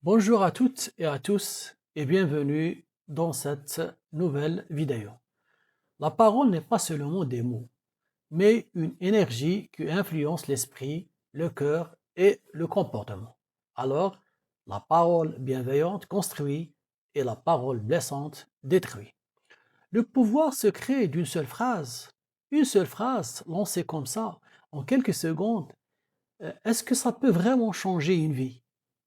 Bonjour à toutes et à tous et bienvenue dans cette nouvelle vidéo. La parole n'est pas seulement des mots, mais une énergie qui influence l'esprit, le cœur et le comportement. Alors, la parole bienveillante construit et la parole blessante détruit. Le pouvoir se crée d'une seule phrase. Une seule phrase lancée comme ça, en quelques secondes, est-ce que ça peut vraiment changer une vie?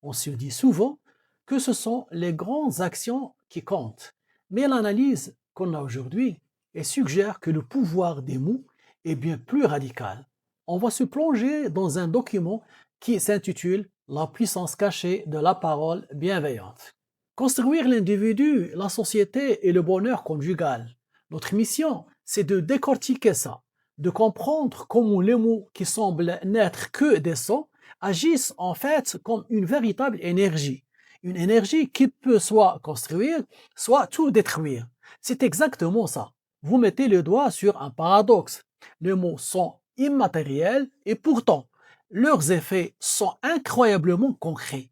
On se dit souvent que ce sont les grandes actions qui comptent, mais l'analyse qu'on a aujourd'hui suggère que le pouvoir des mots est bien plus radical. On va se plonger dans un document qui s'intitule La puissance cachée de la parole bienveillante. Construire l'individu, la société et le bonheur conjugal. Notre mission, c'est de décortiquer ça, de comprendre comment les mots qui semblent n'être que des sons agissent en fait comme une véritable énergie. Une énergie qui peut soit construire, soit tout détruire. C'est exactement ça. Vous mettez le doigt sur un paradoxe. Les mots sont immatériels et pourtant, leurs effets sont incroyablement concrets.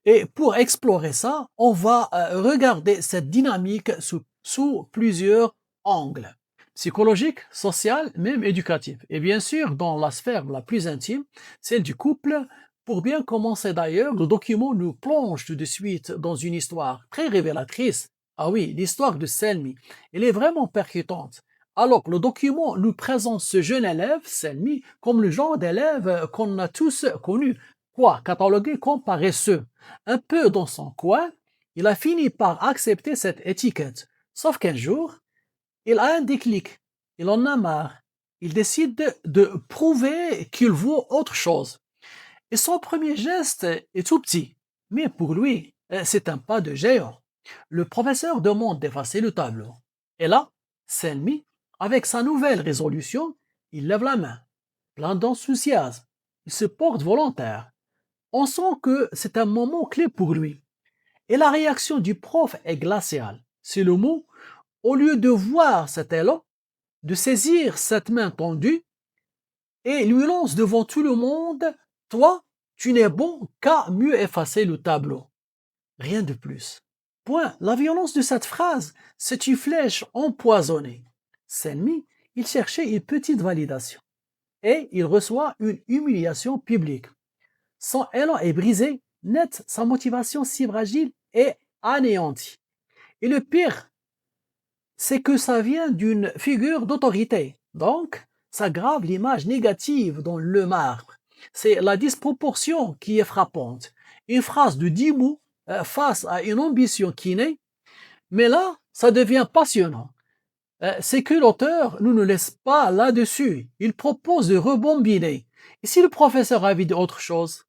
Et pour explorer ça, on va regarder cette dynamique sous plusieurs angles psychologique, social, même éducatif. Et bien sûr, dans la sphère la plus intime, celle du couple. Pour bien commencer d'ailleurs, le document nous plonge tout de suite dans une histoire très révélatrice. Ah oui, l'histoire de Selmi. Elle est vraiment percutante. Alors, le document nous présente ce jeune élève, Selmi, comme le genre d'élève qu'on a tous connu, quoi, catalogué comme paresseux. Un peu dans son coin, il a fini par accepter cette étiquette. Sauf qu'un jour, il a un déclic, il en a marre. Il décide de prouver qu'il vaut autre chose. Et son premier geste est tout petit, mais pour lui, c'est un pas de géant. Le professeur demande d'effacer le tableau. Et là, Selmi, avec sa nouvelle résolution, il lève la main, plein d'enthousiasme. Il se porte volontaire. On sent que c'est un moment clé pour lui. Et la réaction du prof est glaciale. C'est le mot. Au lieu de voir cet élan, de saisir cette main tendue et lui lance devant tout le monde, toi, tu n'es bon qu'à mieux effacer le tableau. Rien de plus. Point. La violence de cette phrase, c'est une flèche empoisonnée. Selmi, il cherchait une petite validation et il reçoit une humiliation publique. Son élan est brisé, net, sa motivation si fragile est anéantie. Et le pire, c'est que ça vient d'une figure d'autorité. Donc, ça grave l'image négative dans le marbre. C'est la disproportion qui est frappante. Une phrase de 10 mots face à une ambition qui naît, mais là, ça devient passionnant. C'est que l'auteur ne nous laisse pas là-dessus. Il propose de rebobiner. Et si le professeur avait dit autre chose?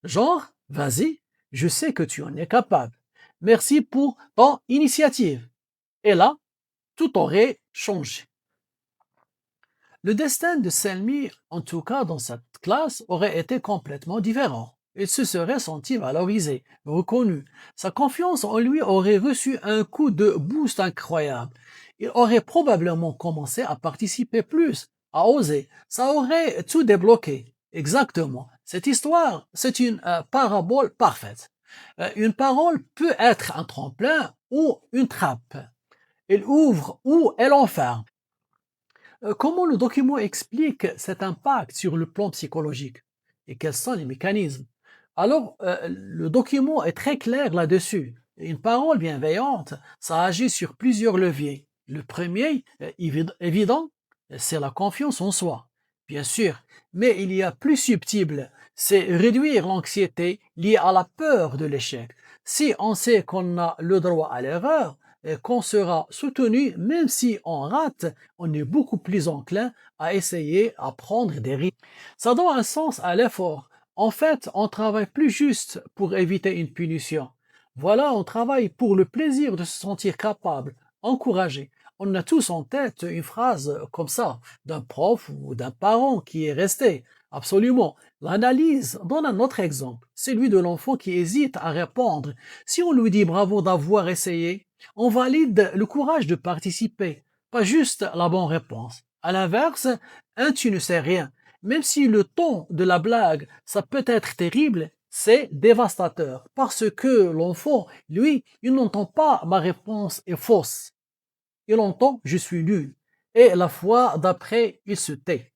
Genre, vas-y, je sais que tu en es capable. Merci pour ton initiative. Et là, tout aurait changé. Le destin de Selmi, en tout cas dans cette classe, aurait été complètement différent. Il se serait senti valorisé, reconnu. Sa confiance en lui aurait reçu un coup de boost incroyable. Il aurait probablement commencé à participer plus, à oser. Ça aurait tout débloqué. Exactement. Cette histoire, c'est une parabole parfaite. Une parole peut être un tremplin ou une trappe. Elle ouvre ou elle enferme. Comment le document explique cet impact sur le plan psychologique et quels sont les mécanismes? Alors, le document est très clair là-dessus. Une parole bienveillante, ça agit sur plusieurs leviers. Le premier, évident, c'est la confiance en soi, bien sûr, mais il y a plus subtil, c'est réduire l'anxiété liée à la peur de l'échec. Si on sait qu'on a le droit à l'erreur, et qu'on sera soutenu, même si on rate, on est beaucoup plus enclin à essayer, à prendre des risques. Ça donne un sens à l'effort. En fait, on travaille plus juste pour éviter une punition. Voilà, on travaille pour le plaisir de se sentir capable, encouragé. On a tous en tête une phrase comme ça, d'un prof ou d'un parent qui est resté. Absolument. L'analyse donne un autre exemple, celui de l'enfant qui hésite à répondre. Si on lui dit bravo d'avoir essayé, on valide le courage de participer, pas juste la bonne réponse. À l'inverse, un tu ne sais rien. Même si le ton de la blague, ça peut être terrible, C'est dévastateur parce que l'enfant, lui, il n'entend pas ma réponse est fausse. Il entend je suis nul. Et la fois d'après, il se tait.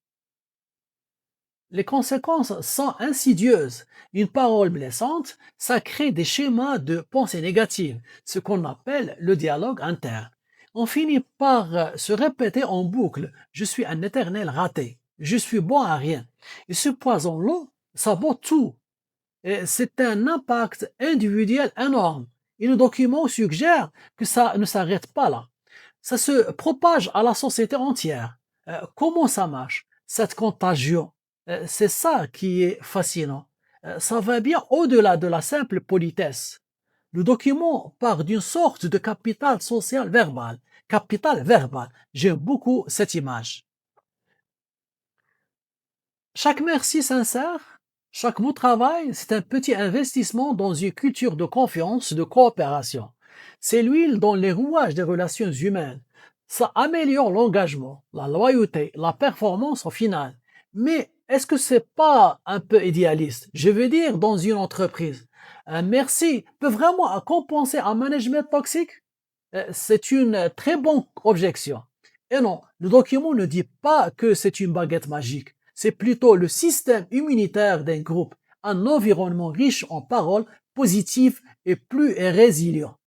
Les conséquences sont insidieuses. Une parole blessante, ça crée des schémas de pensée négative, ce qu'on appelle le dialogue interne. On finit par se répéter en boucle, je suis un éternel raté, je suis bon à rien. Et ce poison-là, ça boit tout. Et c'est un impact individuel énorme. Et le document suggère que ça ne s'arrête pas là. Ça se propage à la société entière. Comment ça marche, cette contagion? C'est ça qui est fascinant. Ça va bien au-delà de la simple politesse. Le document part d'une sorte de capital social verbal. Capital verbal. J'aime beaucoup cette image. Chaque merci sincère, chaque mot travail, c'est un petit investissement dans une culture de confiance, de coopération. C'est l'huile dans les rouages des relations humaines. Ça améliore l'engagement, la loyauté, la performance au final. Mais est-ce que c'est pas un peu idéaliste? Je veux dire, dans une entreprise, un merci peut vraiment compenser un management toxique? C'est une très bonne objection. Et non, le document ne dit pas que c'est une baguette magique. C'est plutôt le système immunitaire d'un groupe, un environnement riche en paroles positives et plus résilient.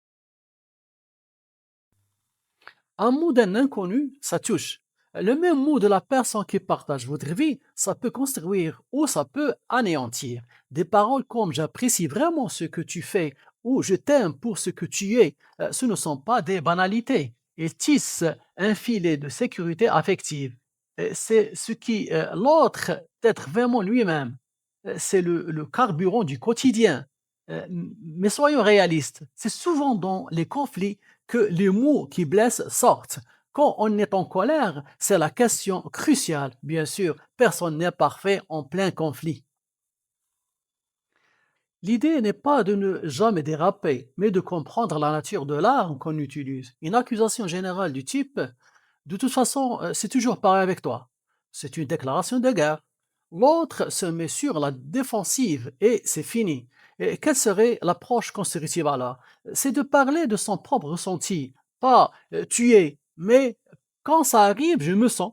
Un mot d'un inconnu, ça touche. Le même mot de la personne qui partage votre vie, ça peut construire ou ça peut anéantir. Des paroles comme j'apprécie vraiment ce que tu fais ou je t'aime pour ce que tu es, ce ne sont pas des banalités. Ils tissent un filet de sécurité affective. C'est ce qui l'autre d'être vraiment lui-même. C'est le carburant du quotidien. Mais soyons réalistes, c'est souvent dans les conflits que les mots qui blessent sortent. Quand on est en colère, c'est la question cruciale. Bien sûr, personne n'est parfait en plein conflit. L'idée n'est pas de ne jamais déraper, mais de comprendre la nature de l'arme qu'on utilise. Une accusation générale du type de toute façon, c'est toujours pareil avec toi. C'est une déclaration de guerre. L'autre se met sur la défensive et c'est fini. Et quelle serait l'approche constructive alors? C'est de parler de son propre ressenti, pas tu es, mais quand ça arrive, je me sens.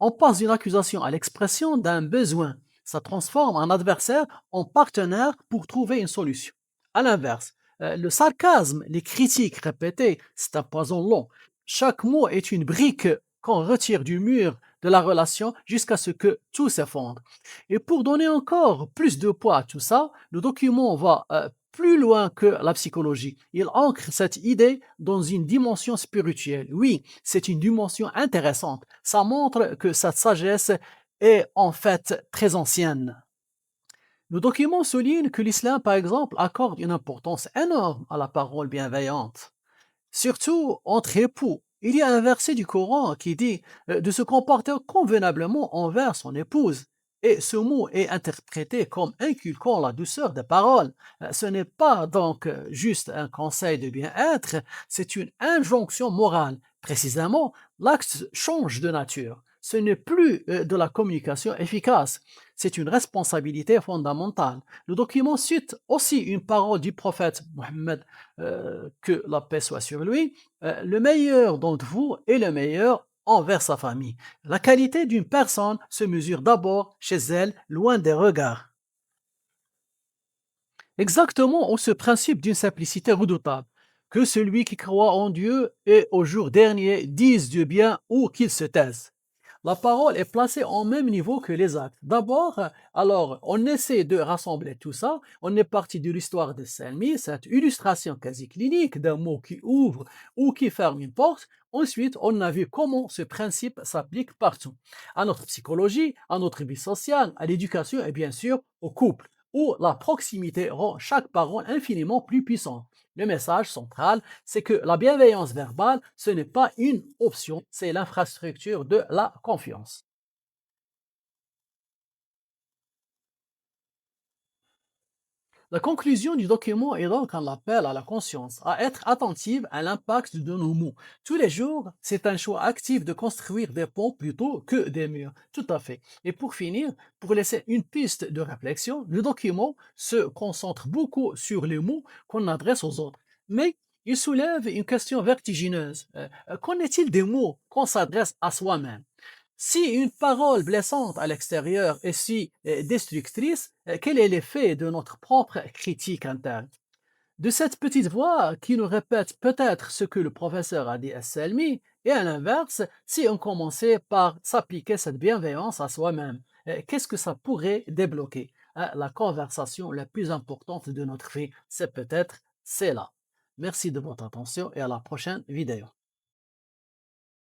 On passe d'une accusation à l'expression d'un besoin. Ça transforme un adversaire en partenaire pour trouver une solution. À l'inverse, le sarcasme, les critiques répétées, c'est un poison long. Chaque mot est une brique qu'on retire du mur de la relation jusqu'à ce que tout s'effondre. Et pour donner encore plus de poids à tout ça, le document va plus loin que la psychologie. Il ancre cette idée dans une dimension spirituelle. Oui, c'est une dimension intéressante. Ça montre que cette sagesse est en fait très ancienne. Le document souligne que l'islam, par exemple, accorde une importance énorme à la parole bienveillante. Surtout entre époux. Il y a un verset du Coran qui dit de se comporter convenablement envers son épouse. Et ce mot est interprété comme inculquant la douceur des paroles. Ce n'est pas donc juste un conseil de bien-être, c'est une injonction morale. Précisément, l'acte change de nature. Ce n'est plus de la communication efficace, c'est une responsabilité fondamentale. Le document cite aussi une parole du prophète Mohammed, que la paix soit sur lui, le meilleur d'entre vous est le meilleur envers sa famille. La qualité d'une personne se mesure d'abord chez elle, loin des regards. Exactement au ce principe d'une simplicité redoutable. Que celui qui croit en Dieu et au jour dernier dise du bien ou qu'il se taise. La parole est placée au même niveau que les actes. D'abord, alors, on essaie de rassembler tout ça. On est parti de l'histoire de Selmy, cette illustration quasi clinique d'un mot qui ouvre ou qui ferme une porte. Ensuite, on a vu comment ce principe s'applique partout. À notre psychologie, à notre vie sociale, à l'éducation et bien sûr au couple, où la proximité rend chaque parole infiniment plus puissante. Le message central, c'est que la bienveillance verbale, ce n'est pas une option, c'est l'infrastructure de la confiance. La conclusion du document est donc un appel à la conscience, à être attentive à l'impact de nos mots. Tous les jours, c'est un choix actif de construire des ponts plutôt que des murs. Tout à fait. Et pour finir, pour laisser une piste de réflexion, le document se concentre beaucoup sur les mots qu'on adresse aux autres. Mais il soulève une question vertigineuse. Qu'en est-il des mots qu'on s'adresse à soi-même? Si une parole blessante à l'extérieur est si destructrice, quel est l'effet de notre propre critique interne? De cette petite voix qui nous répète peut-être ce que le professeur a dit à Selmi, et à l'inverse, si on commençait par s'appliquer cette bienveillance à soi-même, qu'est-ce que ça pourrait débloquer? La conversation la plus importante de notre vie, c'est peut-être celle-là. Merci de votre attention et à la prochaine vidéo.